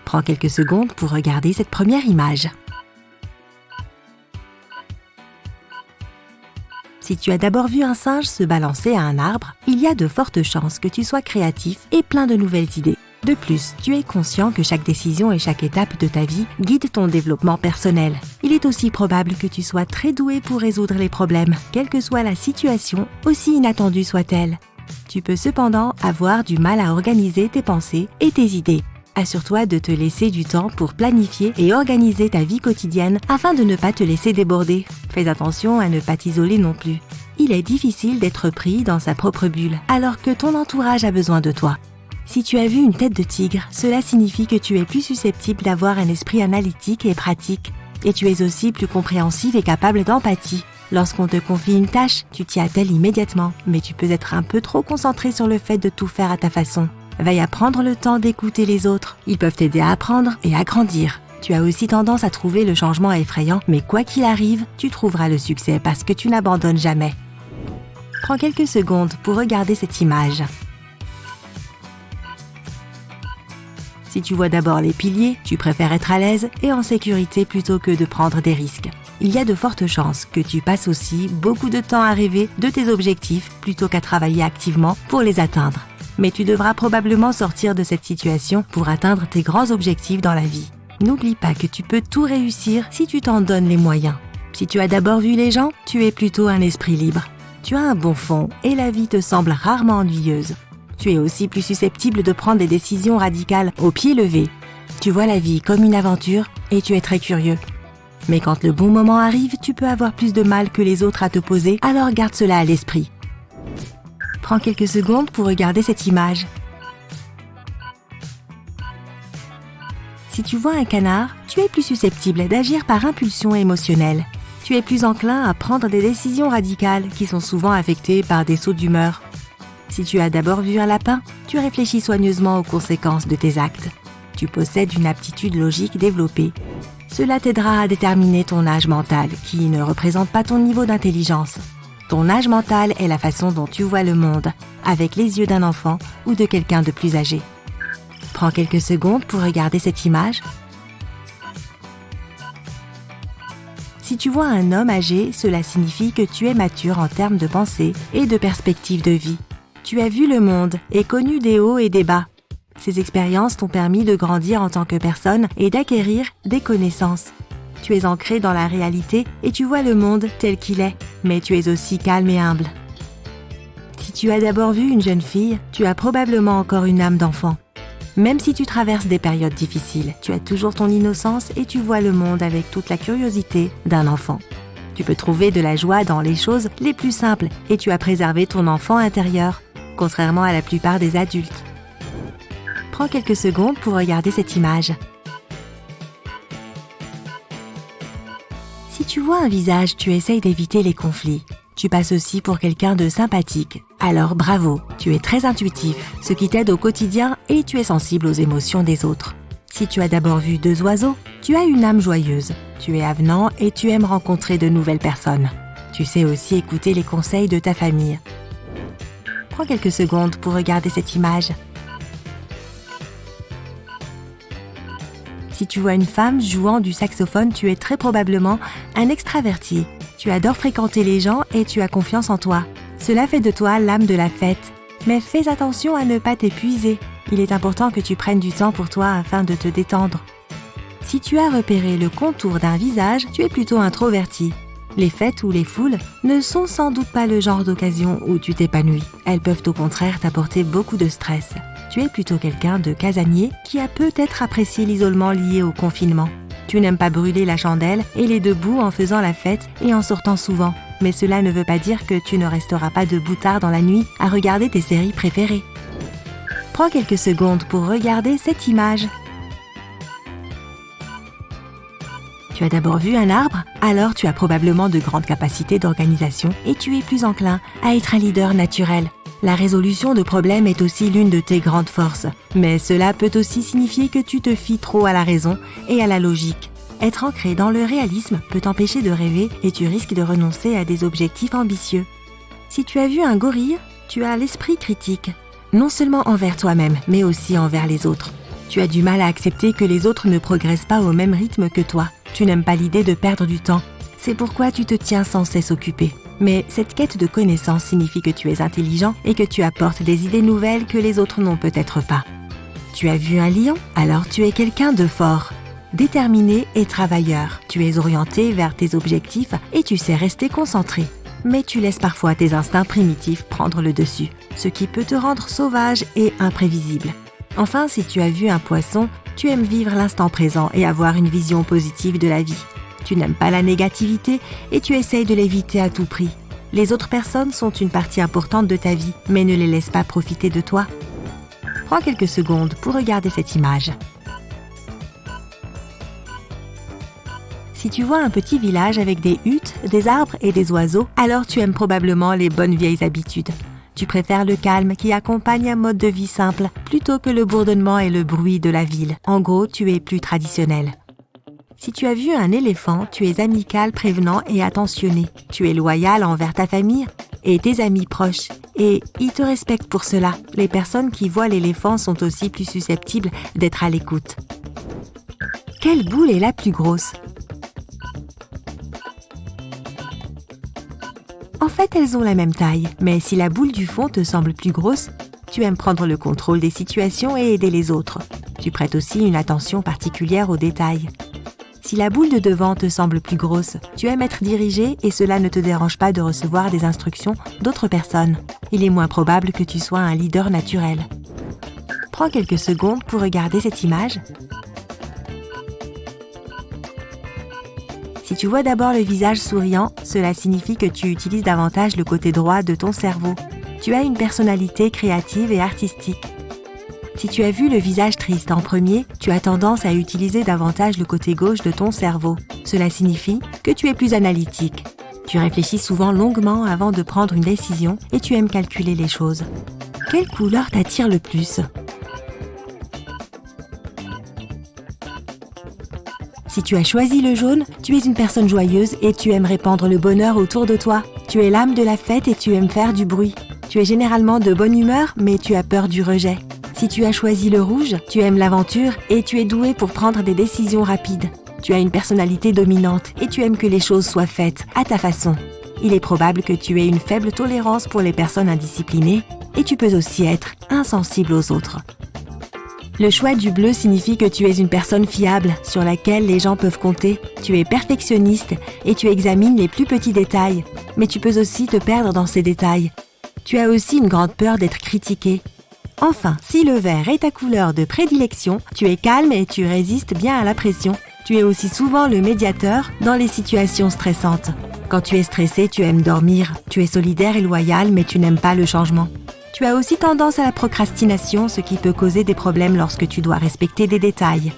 Prends quelques secondes pour regarder cette première image. Si tu as d'abord vu un singe se balancer à un arbre, il y a de fortes chances que tu sois créatif et plein de nouvelles idées. De plus, tu es conscient que chaque décision et chaque étape de ta vie guide ton développement personnel. Il est aussi probable que tu sois très doué pour résoudre les problèmes, quelle que soit la situation, aussi inattendue soit-elle. Tu peux cependant avoir du mal à organiser tes pensées et tes idées. Assure-toi de te laisser du temps pour planifier et organiser ta vie quotidienne afin de ne pas te laisser déborder. Fais attention à ne pas t'isoler non plus. Il est difficile d'être pris dans sa propre bulle alors que ton entourage a besoin de toi. Si tu as vu une tête de tigre, cela signifie que tu es plus susceptible d'avoir un esprit analytique et pratique. Et tu es aussi plus compréhensive et capable d'empathie. Lorsqu'on te confie une tâche, tu t'y attelles immédiatement, mais tu peux être un peu trop concentré sur le fait de tout faire à ta façon. Veille à prendre le temps d'écouter les autres. Ils peuvent t'aider à apprendre et à grandir. Tu as aussi tendance à trouver le changement effrayant, mais quoi qu'il arrive, tu trouveras le succès parce que tu n'abandonnes jamais. Prends quelques secondes pour regarder cette image. Si tu vois d'abord les piliers, tu préfères être à l'aise et en sécurité plutôt que de prendre des risques. Il y a de fortes chances que tu passes aussi beaucoup de temps à rêver de tes objectifs plutôt qu'à travailler activement pour les atteindre. Mais tu devras probablement sortir de cette situation pour atteindre tes grands objectifs dans la vie. N'oublie pas que tu peux tout réussir si tu t'en donnes les moyens. Si tu as d'abord vu les gens, tu es plutôt un esprit libre. Tu as un bon fond et la vie te semble rarement ennuyeuse. Tu es aussi plus susceptible de prendre des décisions radicales au pied levé. Tu vois la vie comme une aventure et tu es très curieux. Mais quand le bon moment arrive, tu peux avoir plus de mal que les autres à te poser, alors garde cela à l'esprit. Prends quelques secondes pour regarder cette image. Si tu vois un canard, tu es plus susceptible d'agir par impulsion émotionnelle. Tu es plus enclin à prendre des décisions radicales qui sont souvent affectées par des sauts d'humeur. Si tu as d'abord vu un lapin, tu réfléchis soigneusement aux conséquences de tes actes. Tu possèdes une aptitude logique développée. Cela t'aidera à déterminer ton âge mental, qui ne représente pas ton niveau d'intelligence. Ton âge mental est la façon dont tu vois le monde, avec les yeux d'un enfant ou de quelqu'un de plus âgé. Prends quelques secondes pour regarder cette image. Si tu vois un homme âgé, cela signifie que tu es mature en termes de pensée et de perspective de vie. Tu as vu le monde et connu des hauts et des bas. Ces expériences t'ont permis de grandir en tant que personne et d'acquérir des connaissances. Tu es ancré dans la réalité et tu vois le monde tel qu'il est, mais tu es aussi calme et humble. Si tu as d'abord vu une jeune fille, tu as probablement encore une âme d'enfant. Même si tu traverses des périodes difficiles, tu as toujours ton innocence et tu vois le monde avec toute la curiosité d'un enfant. Tu peux trouver de la joie dans les choses les plus simples et tu as préservé ton enfant intérieur, contrairement à la plupart des adultes. Prends quelques secondes pour regarder cette image. Si tu vois un visage, tu essayes d'éviter les conflits. Tu passes aussi pour quelqu'un de sympathique. Alors bravo, tu es très intuitif, ce qui t'aide au quotidien et tu es sensible aux émotions des autres. Si tu as d'abord vu deux oiseaux, tu as une âme joyeuse. Tu es avenant et tu aimes rencontrer de nouvelles personnes. Tu sais aussi écouter les conseils de ta famille. Prends quelques secondes pour regarder cette image. Si tu vois une femme jouant du saxophone, tu es très probablement un extraverti. Tu adores fréquenter les gens et tu as confiance en toi. Cela fait de toi l'âme de la fête. Mais fais attention à ne pas t'épuiser. Il est important que tu prennes du temps pour toi afin de te détendre. Si tu as repéré le contour d'un visage, tu es plutôt introverti. Les fêtes ou les foules ne sont sans doute pas le genre d'occasion où tu t'épanouis. Elles peuvent au contraire t'apporter beaucoup de stress. Tu es plutôt quelqu'un de casanier qui a peut-être apprécié l'isolement lié au confinement. Tu n'aimes pas brûler la chandelle et les debout en faisant la fête et en sortant souvent. Mais cela ne veut pas dire que tu ne resteras pas debout tard dans la nuit à regarder tes séries préférées. Prends quelques secondes pour regarder cette image. Tu as d'abord vu un arbre, alors tu as probablement de grandes capacités d'organisation et tu es plus enclin à être un leader naturel. La résolution de problèmes est aussi l'une de tes grandes forces, mais cela peut aussi signifier que tu te fies trop à la raison et à la logique. Être ancré dans le réalisme peut t'empêcher de rêver et tu risques de renoncer à des objectifs ambitieux. Si tu as vu un gorille, tu as l'esprit critique, non seulement envers toi-même, mais aussi envers les autres. Tu as du mal à accepter que les autres ne progressent pas au même rythme que toi. Tu n'aimes pas l'idée de perdre du temps. C'est pourquoi tu te tiens sans cesse occupé. Mais cette quête de connaissance signifie que tu es intelligent et que tu apportes des idées nouvelles que les autres n'ont peut-être pas. Tu as vu un lion? Alors tu es quelqu'un de fort, déterminé et travailleur. Tu es orienté vers tes objectifs et tu sais rester concentré. Mais tu laisses parfois tes instincts primitifs prendre le dessus, ce qui peut te rendre sauvage et imprévisible. Enfin, si tu as vu un poisson, tu aimes vivre l'instant présent et avoir une vision positive de la vie. Tu n'aimes pas la négativité et tu essayes de l'éviter à tout prix. Les autres personnes sont une partie importante de ta vie, mais ne les laisse pas profiter de toi. Prends quelques secondes pour regarder cette image. Si tu vois un petit village avec des huttes, des arbres et des oiseaux, alors tu aimes probablement les bonnes vieilles habitudes. Tu préfères le calme qui accompagne un mode de vie simple, plutôt que le bourdonnement et le bruit de la ville. En gros, tu es plus traditionnel. Si tu as vu un éléphant, tu es amical, prévenant et attentionné. Tu es loyal envers ta famille et tes amis proches. Et ils te respectent pour cela. Les personnes qui voient l'éléphant sont aussi plus susceptibles d'être à l'écoute. Quelle boule est la plus grosse ? En fait, elles ont la même taille, mais si la boule du fond te semble plus grosse, tu aimes prendre le contrôle des situations et aider les autres. Tu prêtes aussi une attention particulière aux détails. Si la boule de devant te semble plus grosse, tu aimes être dirigé et cela ne te dérange pas de recevoir des instructions d'autres personnes. Il est moins probable que tu sois un leader naturel. Prends quelques secondes pour regarder cette image. Si tu vois d'abord le visage souriant, cela signifie que tu utilises davantage le côté droit de ton cerveau. Tu as une personnalité créative et artistique. Si tu as vu le visage triste en premier, tu as tendance à utiliser davantage le côté gauche de ton cerveau. Cela signifie que tu es plus analytique. Tu réfléchis souvent longuement avant de prendre une décision et tu aimes calculer les choses. Quelle couleur t'attire le plus ? Si tu as choisi le jaune, tu es une personne joyeuse et tu aimes répandre le bonheur autour de toi. Tu es l'âme de la fête et tu aimes faire du bruit. Tu es généralement de bonne humeur, mais tu as peur du rejet. Si tu as choisi le rouge, tu aimes l'aventure et tu es doué pour prendre des décisions rapides. Tu as une personnalité dominante et tu aimes que les choses soient faites à ta façon. Il est probable que tu aies une faible tolérance pour les personnes indisciplinées et tu peux aussi être insensible aux autres. Le choix du bleu signifie que tu es une personne fiable sur laquelle les gens peuvent compter. Tu es perfectionniste et tu examines les plus petits détails, mais tu peux aussi te perdre dans ces détails. Tu as aussi une grande peur d'être critiqué. Enfin, si le vert est ta couleur de prédilection, tu es calme et tu résistes bien à la pression. Tu es aussi souvent le médiateur dans les situations stressantes. Quand tu es stressé, tu aimes dormir. Tu es solidaire et loyal, mais tu n'aimes pas le changement. Tu as aussi tendance à la procrastination, ce qui peut causer des problèmes lorsque tu dois respecter des détails.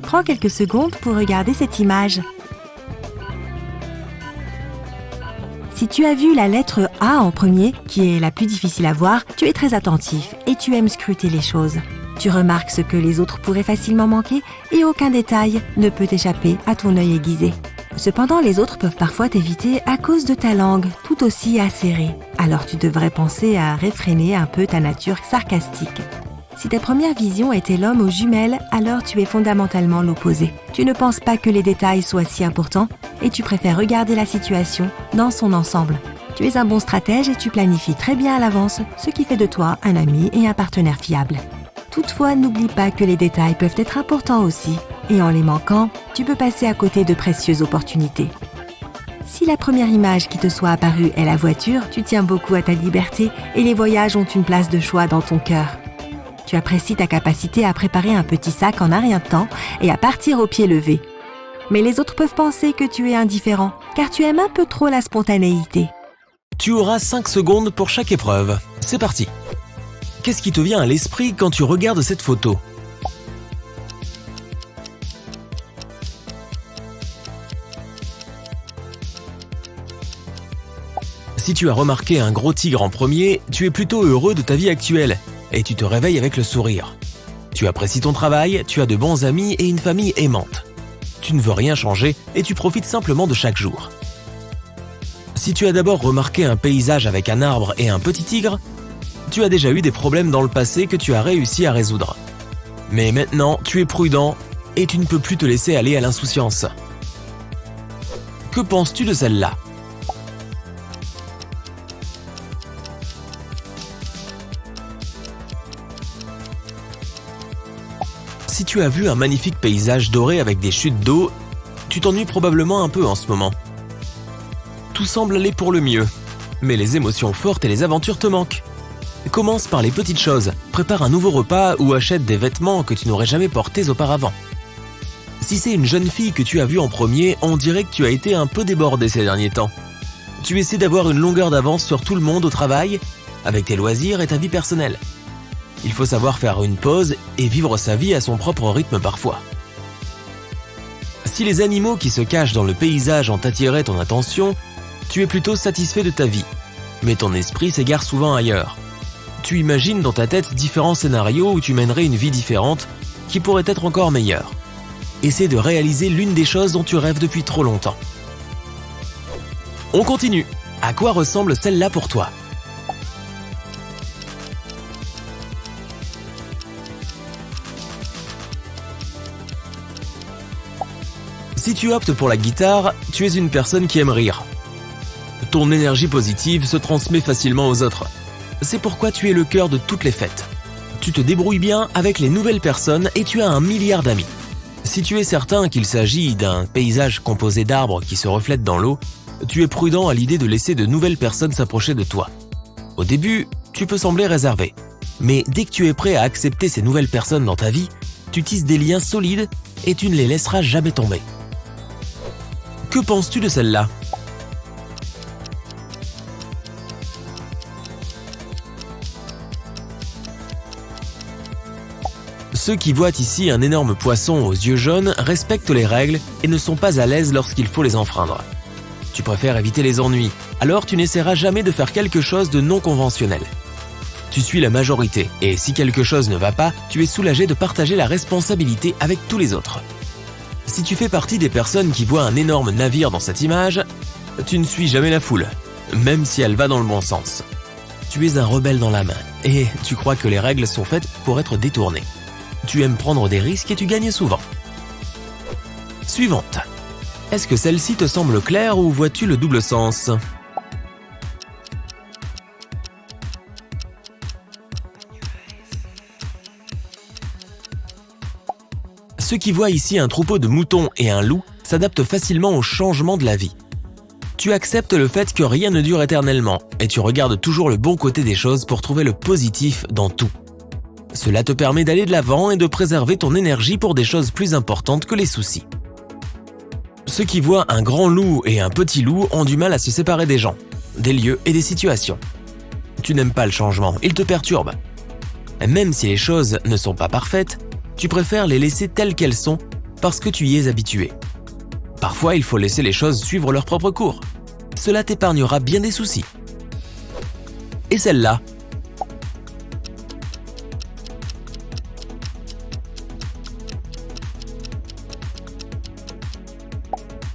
Prends quelques secondes pour regarder cette image. Si tu as vu la lettre A en premier, qui est la plus difficile à voir, tu es très attentif et tu aimes scruter les choses. Tu remarques ce que les autres pourraient facilement manquer et aucun détail ne peut échapper à ton œil aiguisé. Cependant, les autres peuvent parfois t'éviter à cause de ta langue, tout aussi acérée. Alors tu devrais penser à réfréner un peu ta nature sarcastique. Si ta première vision était l'homme aux jumelles, alors tu es fondamentalement l'opposé. Tu ne penses pas que les détails soient si importants et tu préfères regarder la situation dans son ensemble. Tu es un bon stratège et tu planifies très bien à l'avance, ce qui fait de toi un ami et un partenaire fiable. Toutefois, n'oublie pas que les détails peuvent être importants aussi. Et en les manquant, tu peux passer à côté de précieuses opportunités. Si la première image qui te soit apparue est la voiture, tu tiens beaucoup à ta liberté et les voyages ont une place de choix dans ton cœur. Tu apprécies ta capacité à préparer un petit sac en un rien de temps et à partir au pied levé. Mais les autres peuvent penser que tu es indifférent, car tu aimes un peu trop la spontanéité. Tu auras 5 secondes pour chaque épreuve. C'est parti. Qu'est-ce qui te vient à l'esprit quand tu regardes cette photo ? Si tu as remarqué un gros tigre en premier, tu es plutôt heureux de ta vie actuelle et tu te réveilles avec le sourire. Tu apprécies ton travail, tu as de bons amis et une famille aimante. Tu ne veux rien changer et tu profites simplement de chaque jour. Si tu as d'abord remarqué un paysage avec un arbre et un petit tigre, tu as déjà eu des problèmes dans le passé que tu as réussi à résoudre. Mais maintenant, tu es prudent et tu ne peux plus te laisser aller à l'insouciance. Que penses-tu de celle-là ? Si tu as vu un magnifique paysage doré avec des chutes d'eau, tu t'ennuies probablement un peu en ce moment. Tout semble aller pour le mieux, mais les émotions fortes et les aventures te manquent. Commence par les petites choses, prépare un nouveau repas ou achète des vêtements que tu n'aurais jamais portés auparavant. Si c'est une jeune fille que tu as vue en premier, on dirait que tu as été un peu débordé ces derniers temps. Tu essaies d'avoir une longueur d'avance sur tout le monde au travail, avec tes loisirs et ta vie personnelle. Il faut savoir faire une pause et vivre sa vie à son propre rythme parfois. Si les animaux qui se cachent dans le paysage ont attiré ton attention, tu es plutôt satisfait de ta vie, mais ton esprit s'égare souvent ailleurs. Tu imagines dans ta tête différents scénarios où tu mènerais une vie différente qui pourrait être encore meilleure. Essaie de réaliser l'une des choses dont tu rêves depuis trop longtemps. On continue. À quoi ressemble celle-là pour toi ? Si tu optes pour la guitare, tu es une personne qui aime rire. Ton énergie positive se transmet facilement aux autres. C'est pourquoi tu es le cœur de toutes les fêtes. Tu te débrouilles bien avec les nouvelles personnes et tu as 1 milliard d'amis. Si tu es certain qu'il s'agit d'un paysage composé d'arbres qui se reflètent dans l'eau, tu es prudent à l'idée de laisser de nouvelles personnes s'approcher de toi. Au début, tu peux sembler réservé. Mais dès que tu es prêt à accepter ces nouvelles personnes dans ta vie, tu tisses des liens solides et tu ne les laisseras jamais tomber. Que penses-tu de celle-là ? Ceux qui voient ici un énorme poisson aux yeux jaunes respectent les règles et ne sont pas à l'aise lorsqu'il faut les enfreindre. Tu préfères éviter les ennuis, alors tu n'essaieras jamais de faire quelque chose de non conventionnel. Tu suis la majorité et si quelque chose ne va pas, tu es soulagé de partager la responsabilité avec tous les autres. Si tu fais partie des personnes qui voient un énorme navire dans cette image, tu ne suis jamais la foule, même si elle va dans le bon sens. Tu es un rebelle dans l'âme et tu crois que les règles sont faites pour être détournées. Tu aimes prendre des risques et tu gagnes souvent. Suivante. Est-ce que celle-ci te semble claire ou vois-tu le double sens ? Ceux qui voient ici un troupeau de moutons et un loup s'adaptent facilement aux changements de la vie. Tu acceptes le fait que rien ne dure éternellement et tu regardes toujours le bon côté des choses pour trouver le positif dans tout. Cela te permet d'aller de l'avant et de préserver ton énergie pour des choses plus importantes que les soucis. Ceux qui voient un grand loup et un petit loup ont du mal à se séparer des gens, des lieux et des situations. Tu n'aimes pas le changement, il te perturbe. Même si les choses ne sont pas parfaites, tu préfères les laisser telles qu'elles sont parce que tu y es habitué. Parfois, il faut laisser les choses suivre leur propre cours. Cela t'épargnera bien des soucis. Et celle-là ?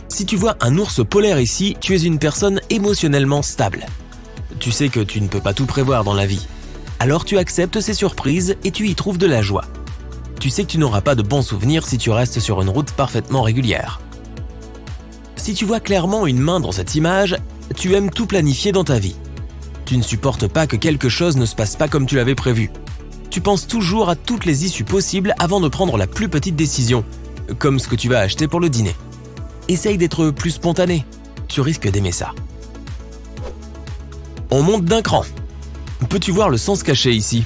Si tu vois un ours polaire ici, tu es une personne émotionnellement stable. Tu sais que tu ne peux pas tout prévoir dans la vie. Alors tu acceptes ces surprises et tu y trouves de la joie. Tu sais que tu n'auras pas de bons souvenirs si tu restes sur une route parfaitement régulière. Si tu vois clairement une main dans cette image, tu aimes tout planifier dans ta vie. Tu ne supportes pas que quelque chose ne se passe pas comme tu l'avais prévu. Tu penses toujours à toutes les issues possibles avant de prendre la plus petite décision, comme ce que tu vas acheter pour le dîner. Essaye d'être plus spontané, tu risques d'aimer ça. On monte d'un cran. Peux-tu voir le sens caché ici ?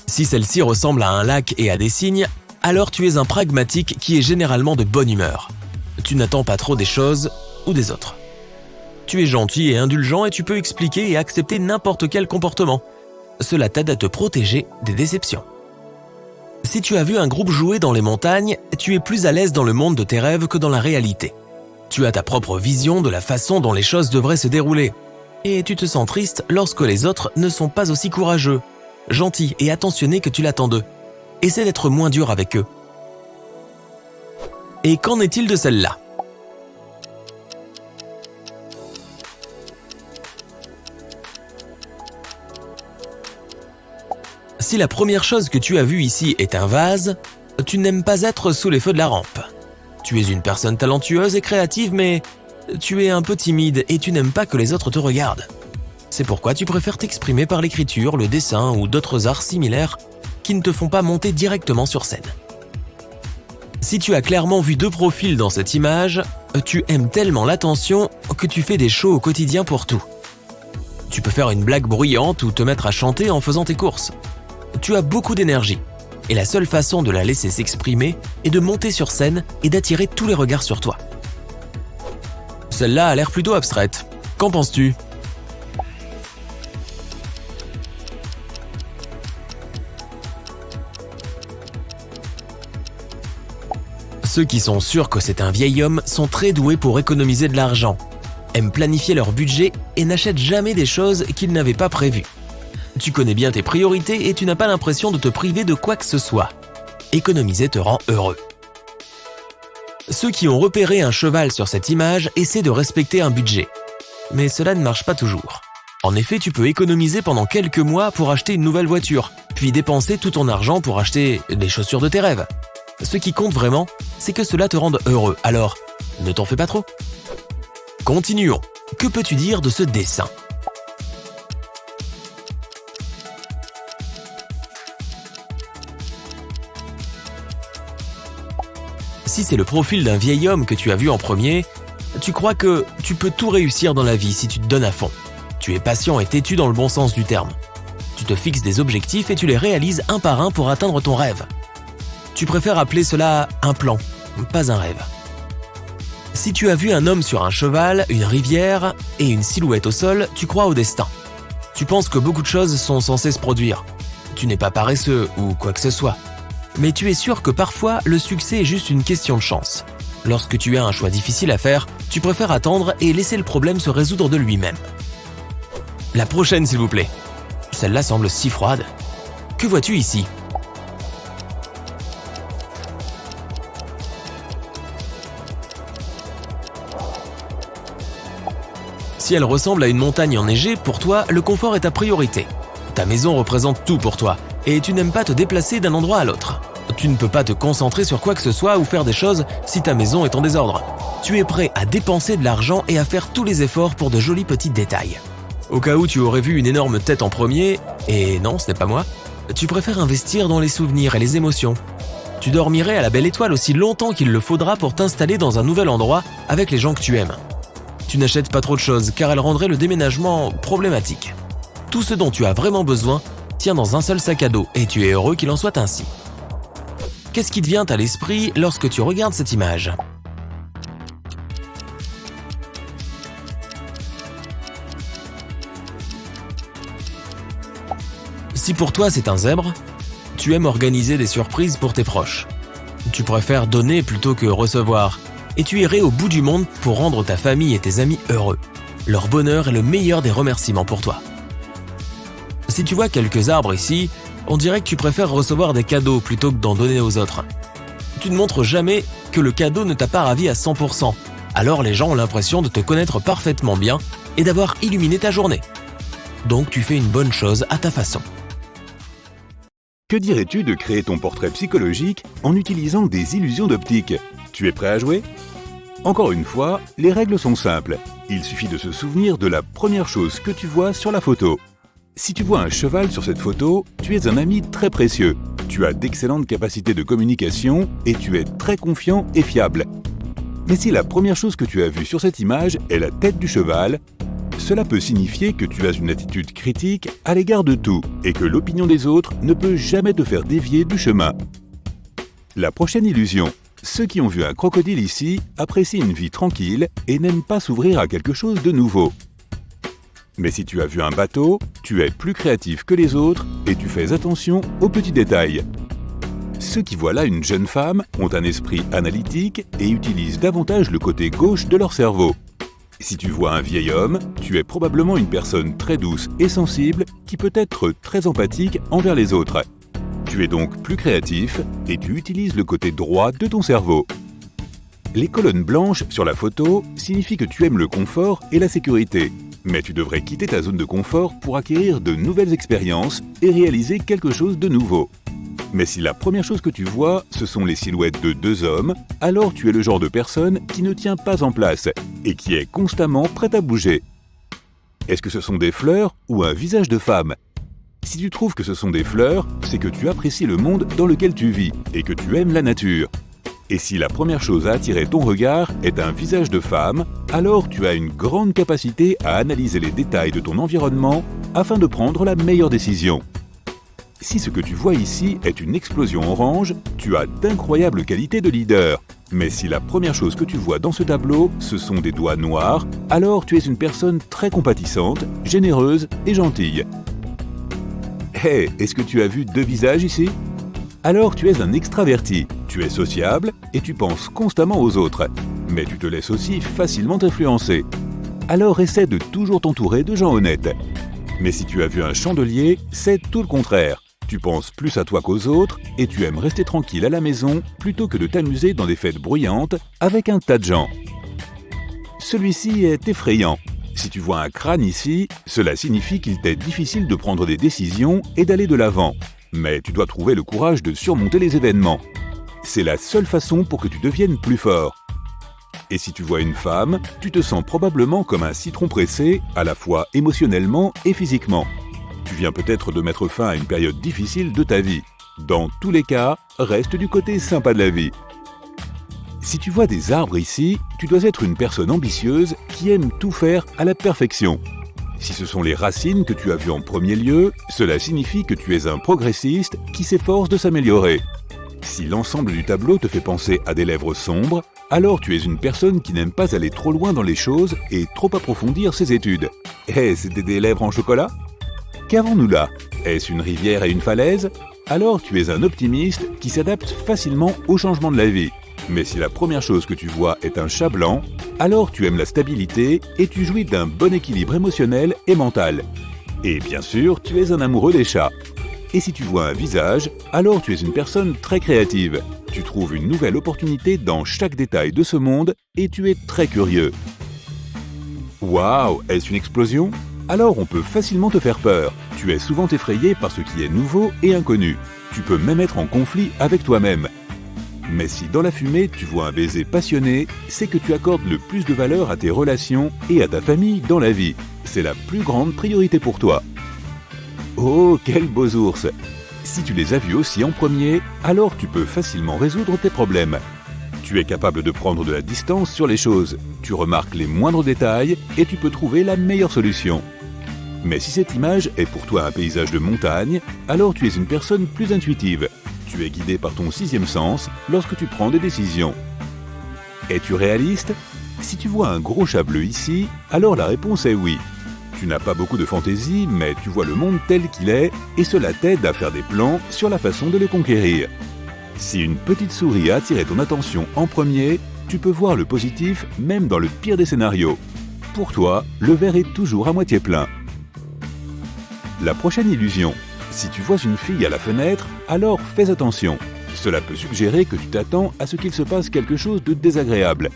Si celle-ci ressemble à un lac et à des cygnes, alors tu es un pragmatique qui est généralement de bonne humeur. Tu n'attends pas trop des choses ou des autres. Tu es gentil et indulgent et tu peux expliquer et accepter n'importe quel comportement. Cela t'aide à te protéger des déceptions. Si tu as vu un groupe jouer dans les montagnes, tu es plus à l'aise dans le monde de tes rêves que dans la réalité. Tu as ta propre vision de la façon dont les choses devraient se dérouler. Et tu te sens triste lorsque les autres ne sont pas aussi courageux, gentils et attentionnés que tu l'attends d'eux. Essaie d'être moins dur avec eux. Et qu'en est-il de celle-là ? Si la première chose que tu as vue ici est un vase, tu n'aimes pas être sous les feux de la rampe. Tu es une personne talentueuse et créative, mais tu es un peu timide et tu n'aimes pas que les autres te regardent. C'est pourquoi tu préfères t'exprimer par l'écriture, le dessin ou d'autres arts similaires qui ne te font pas monter directement sur scène. Si tu as clairement vu deux profils dans cette image, tu aimes tellement l'attention que tu fais des shows au quotidien pour tout. Tu peux faire une blague bruyante ou te mettre à chanter en faisant tes courses. Tu as beaucoup d'énergie et la seule façon de la laisser s'exprimer est de monter sur scène et d'attirer tous les regards sur toi. Celle-là a l'air plutôt abstraite. Qu'en penses-tu ? Ceux qui sont sûrs que c'est un vieil homme sont très doués pour économiser de l'argent, aiment planifier leur budget et n'achètent jamais des choses qu'ils n'avaient pas prévues. Tu connais bien tes priorités et tu n'as pas l'impression de te priver de quoi que ce soit. Économiser te rend heureux. Ceux qui ont repéré un cheval sur cette image essaient de respecter un budget. Mais cela ne marche pas toujours. En effet, tu peux économiser pendant quelques mois pour acheter une nouvelle voiture, puis dépenser tout ton argent pour acheter les chaussures de tes rêves. Ce qui compte vraiment, c'est que cela te rende heureux, alors ne t'en fais pas trop. Continuons. Que peux-tu dire de ce dessin ? Si c'est le profil d'un vieil homme que tu as vu en premier, tu crois que tu peux tout réussir dans la vie si tu te donnes à fond. Tu es patient et têtu dans le bon sens du terme. Tu te fixes des objectifs et tu les réalises un par un pour atteindre ton rêve. Tu préfères appeler cela un plan, pas un rêve. Si tu as vu un homme sur un cheval, une rivière et une silhouette au sol, tu crois au destin. Tu penses que beaucoup de choses sont censées se produire. Tu n'es pas paresseux ou quoi que ce soit. Mais tu es sûr que parfois, le succès est juste une question de chance. Lorsque tu as un choix difficile à faire, tu préfères attendre et laisser le problème se résoudre de lui-même. La prochaine, s'il vous plaît. Celle-là semble si froide. Que vois-tu ici ? Si elle ressemble à une montagne enneigée, pour toi, le confort est ta priorité. Ta maison représente tout pour toi, et tu n'aimes pas te déplacer d'un endroit à l'autre. Tu ne peux pas te concentrer sur quoi que ce soit ou faire des choses si ta maison est en désordre. Tu es prêt à dépenser de l'argent et à faire tous les efforts pour de jolis petits détails. Au cas où tu aurais vu une énorme tête en premier, et non, ce n'est pas moi, tu préfères investir dans les souvenirs et les émotions. Tu dormirais à la belle étoile aussi longtemps qu'il le faudra pour t'installer dans un nouvel endroit avec les gens que tu aimes. Tu n'achètes pas trop de choses car elles rendraient le déménagement problématique. Tout ce dont tu as vraiment besoin tient dans un seul sac à dos et tu es heureux qu'il en soit ainsi. Qu'est-ce qui te vient à l'esprit lorsque tu regardes cette image ? Si pour toi c'est un zèbre, tu aimes organiser des surprises pour tes proches. Tu préfères donner plutôt que recevoir. Et tu irais au bout du monde pour rendre ta famille et tes amis heureux. Leur bonheur est le meilleur des remerciements pour toi. Si tu vois quelques arbres ici, on dirait que tu préfères recevoir des cadeaux plutôt que d'en donner aux autres. Tu ne montres jamais que le cadeau ne t'a pas ravi à 100%. Alors les gens ont l'impression de te connaître parfaitement bien et d'avoir illuminé ta journée. Donc tu fais une bonne chose à ta façon. Que dirais-tu de créer ton portrait psychologique en utilisant des illusions d'optique ? Tu es prêt à jouer ? Encore une fois, les règles sont simples. Il suffit de se souvenir de la première chose que tu vois sur la photo. Si tu vois un cheval sur cette photo, tu es un ami très précieux. Tu as d'excellentes capacités de communication et tu es très confiant et fiable. Mais si la première chose que tu as vue sur cette image est la tête du cheval, cela peut signifier que tu as une attitude critique à l'égard de tout et que l'opinion des autres ne peut jamais te faire dévier du chemin. La prochaine illusion. Ceux qui ont vu un crocodile ici apprécient une vie tranquille et n'aiment pas s'ouvrir à quelque chose de nouveau. Mais si tu as vu un bateau, tu es plus créatif que les autres et tu fais attention aux petits détails. Ceux qui voient là une jeune femme ont un esprit analytique et utilisent davantage le côté gauche de leur cerveau. Si tu vois un vieil homme, tu es probablement une personne très douce et sensible qui peut être très empathique envers les autres. Tu es donc plus créatif et tu utilises le côté droit de ton cerveau. Les colonnes blanches sur la photo signifient que tu aimes le confort et la sécurité. Mais tu devrais quitter ta zone de confort pour acquérir de nouvelles expériences et réaliser quelque chose de nouveau. Mais si la première chose que tu vois, ce sont les silhouettes de deux hommes, alors tu es le genre de personne qui ne tient pas en place et qui est constamment prête à bouger. Est-ce que ce sont des fleurs ou un visage de femme ? Si tu trouves que ce sont des fleurs, c'est que tu apprécies le monde dans lequel tu vis et que tu aimes la nature. Et si la première chose à attirer ton regard est un visage de femme, alors tu as une grande capacité à analyser les détails de ton environnement afin de prendre la meilleure décision. Si ce que tu vois ici est une explosion orange, tu as d'incroyables qualités de leader. Mais si la première chose que tu vois dans ce tableau, ce sont des doigts noirs, alors tu es une personne très compatissante, généreuse et gentille. Hey, est-ce que tu as vu deux visages ici ? Alors tu es un extraverti, tu es sociable et tu penses constamment aux autres. Mais tu te laisses aussi facilement influencer. Alors essaie de toujours t'entourer de gens honnêtes. Mais si tu as vu un chandelier, c'est tout le contraire. Tu penses plus à toi qu'aux autres et tu aimes rester tranquille à la maison plutôt que de t'amuser dans des fêtes bruyantes avec un tas de gens. Celui-ci est effrayant. Si tu vois un crâne ici, cela signifie qu'il t'est difficile de prendre des décisions et d'aller de l'avant. Mais tu dois trouver le courage de surmonter les événements. C'est la seule façon pour que tu deviennes plus fort. Et si tu vois une femme, tu te sens probablement comme un citron pressé, à la fois émotionnellement et physiquement. Tu viens peut-être de mettre fin à une période difficile de ta vie. Dans tous les cas, reste du côté sympa de la vie. Si tu vois des arbres ici, tu dois être une personne ambitieuse qui aime tout faire à la perfection. Si ce sont les racines que tu as vues en premier lieu, cela signifie que tu es un progressiste qui s'efforce de s'améliorer. Si l'ensemble du tableau te fait penser à des lèvres sombres, alors tu es une personne qui n'aime pas aller trop loin dans les choses et trop approfondir ses études. C'était des lèvres en chocolat ? Qu'avons-nous là ? Est-ce une rivière et une falaise ? Alors tu es un optimiste qui s'adapte facilement aux changements de la vie. Mais si la première chose que tu vois est un chat blanc, alors tu aimes la stabilité et tu jouis d'un bon équilibre émotionnel et mental. Et bien sûr, tu es un amoureux des chats. Et si tu vois un visage, alors tu es une personne très créative. Tu trouves une nouvelle opportunité dans chaque détail de ce monde et tu es très curieux. Waouh, est-ce une explosion ? Alors on peut facilement te faire peur. Tu es souvent effrayé par ce qui est nouveau et inconnu. Tu peux même être en conflit avec toi-même. Mais si dans la fumée tu vois un baiser passionné, c'est que tu accordes le plus de valeur à tes relations et à ta famille dans la vie. C'est la plus grande priorité pour toi. Oh, quels beaux ours! Si tu les as vus aussi en premier, alors tu peux facilement résoudre tes problèmes. Tu es capable de prendre de la distance sur les choses, tu remarques les moindres détails et tu peux trouver la meilleure solution. Mais si cette image est pour toi un paysage de montagne, alors tu es une personne plus intuitive. Tu es guidé par ton sixième sens lorsque tu prends des décisions. Es-tu réaliste ? Si tu vois un gros chat bleu ici, alors la réponse est oui. Tu n'as pas beaucoup de fantaisie, mais tu vois le monde tel qu'il est et cela t'aide à faire des plans sur la façon de le conquérir. Si une petite souris a attiré ton attention en premier, tu peux voir le positif même dans le pire des scénarios. Pour toi, le verre est toujours à moitié plein. La prochaine illusion. Si tu vois une fille à la fenêtre, alors fais attention. Cela peut suggérer que tu t'attends à ce qu'il se passe quelque chose de désagréable.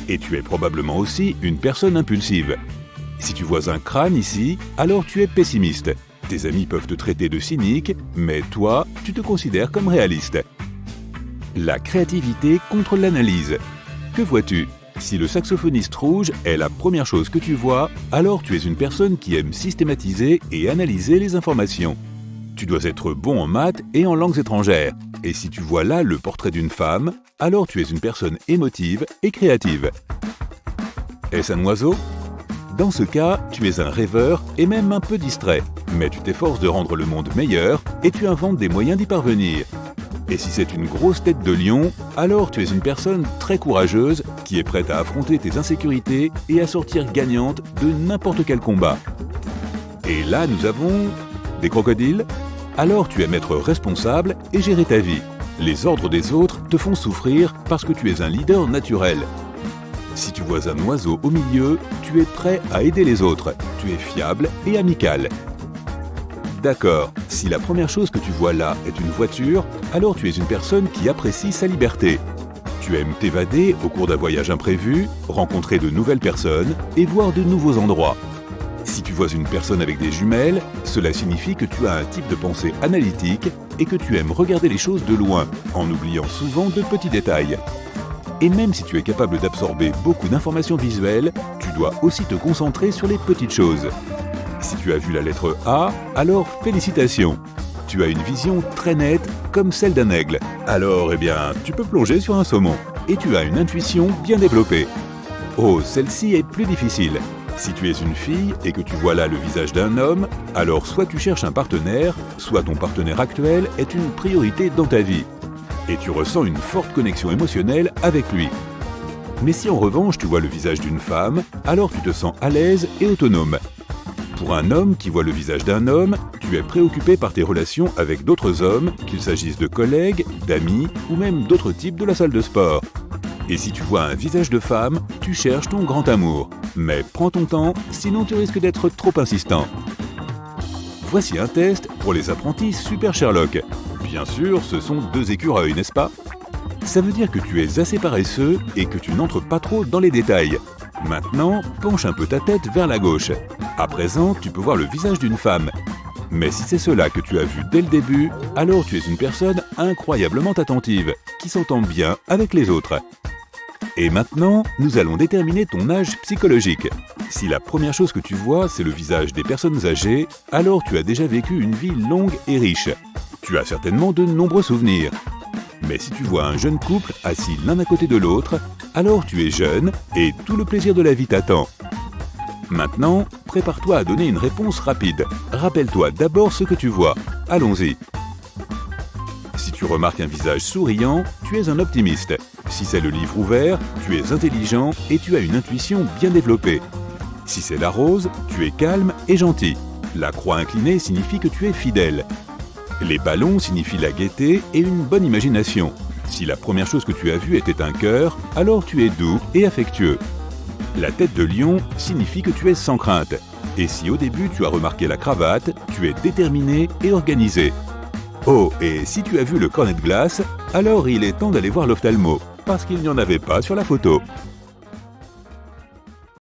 Et tu es probablement aussi une personne impulsive. Si tu vois un crâne ici, alors tu es pessimiste. Tes amis peuvent te traiter de cynique, mais toi, tu te considères comme réaliste. La créativité contre l'analyse. Que vois-tu ? Si le saxophoniste rouge est la première chose que tu vois, alors tu es une personne qui aime systématiser et analyser les informations. Tu dois être bon en maths et en langues étrangères. Et si tu vois là le portrait d'une femme, alors tu es une personne émotive et créative. Est-ce un oiseau ? Dans ce cas, tu es un rêveur et même un peu distrait. Mais tu t'efforces de rendre le monde meilleur et tu inventes des moyens d'y parvenir. Et si c'est une grosse tête de lion, alors tu es une personne très courageuse qui est prête à affronter tes insécurités et à sortir gagnante de n'importe quel combat. Et là, nous avons des crocodiles. Alors tu aimes être responsable et gérer ta vie. Les ordres des autres te font souffrir parce que tu es un leader naturel. Si tu vois un oiseau au milieu, tu es prêt à aider les autres. Tu es fiable et amical. D'accord, si la première chose que tu vois là est une voiture, alors tu es une personne qui apprécie sa liberté. Tu aimes t'évader au cours d'un voyage imprévu, rencontrer de nouvelles personnes et voir de nouveaux endroits. tu vois une personne avec des jumelles, cela signifie que tu as un type de pensée analytique et que tu aimes regarder les choses de loin, en oubliant souvent de petits détails. Et même si tu es capable d'absorber beaucoup d'informations visuelles, tu dois aussi te concentrer sur les petites choses. Si tu as vu la lettre A, alors félicitations! Tu as une vision très nette, comme celle d'un aigle. Alors, tu peux plonger sur un saumon. Et tu as une intuition bien développée. Oh, celle-ci est plus difficile. Si tu es une fille et que tu vois là le visage d'un homme, alors soit tu cherches un partenaire, soit ton partenaire actuel est une priorité dans ta vie. Et tu ressens une forte connexion émotionnelle avec lui. Mais si en revanche tu vois le visage d'une femme, alors tu te sens à l'aise et autonome. Pour un homme qui voit le visage d'un homme, tu es préoccupé par tes relations avec d'autres hommes, qu'il s'agisse de collègues, d'amis ou même d'autres types de la salle de sport. Et si tu vois un visage de femme, tu cherches ton grand amour. Mais prends ton temps, sinon tu risques d'être trop insistant. Voici un test pour les apprentis Super Sherlock. Bien sûr, ce sont 2 écureuils, n'est-ce pas? Ça veut dire que tu es assez paresseux et que tu n'entres pas trop dans les détails. Maintenant, penche un peu ta tête vers la gauche. À présent, tu peux voir le visage d'une femme. Mais si c'est cela que tu as vu dès le début, alors tu es une personne incroyablement attentive, qui s'entend bien avec les autres. Et maintenant, nous allons déterminer ton âge psychologique. Si la première chose que tu vois, c'est le visage des personnes âgées, alors tu as déjà vécu une vie longue et riche. Tu as certainement de nombreux souvenirs. Mais si tu vois un jeune couple assis l'un à côté de l'autre, alors tu es jeune et tout le plaisir de la vie t'attend. Maintenant, prépare-toi à donner une réponse rapide. Rappelle-toi d'abord ce que tu vois. Allons-y. Si tu remarques un visage souriant, tu es un optimiste. Si c'est le livre ouvert, tu es intelligent et tu as une intuition bien développée. Si c'est la rose, tu es calme et gentil. La croix inclinée signifie que tu es fidèle. Les ballons signifient la gaieté et une bonne imagination. Si la première chose que tu as vue était un cœur, alors tu es doux et affectueux. La tête de lion signifie que tu es sans crainte. Et si au début tu as remarqué la cravate, tu es déterminé et organisé. Oh, et si tu as vu le cornet de glace, alors il est temps d'aller voir l'ophtalmo, parce qu'il n'y en avait pas sur la photo.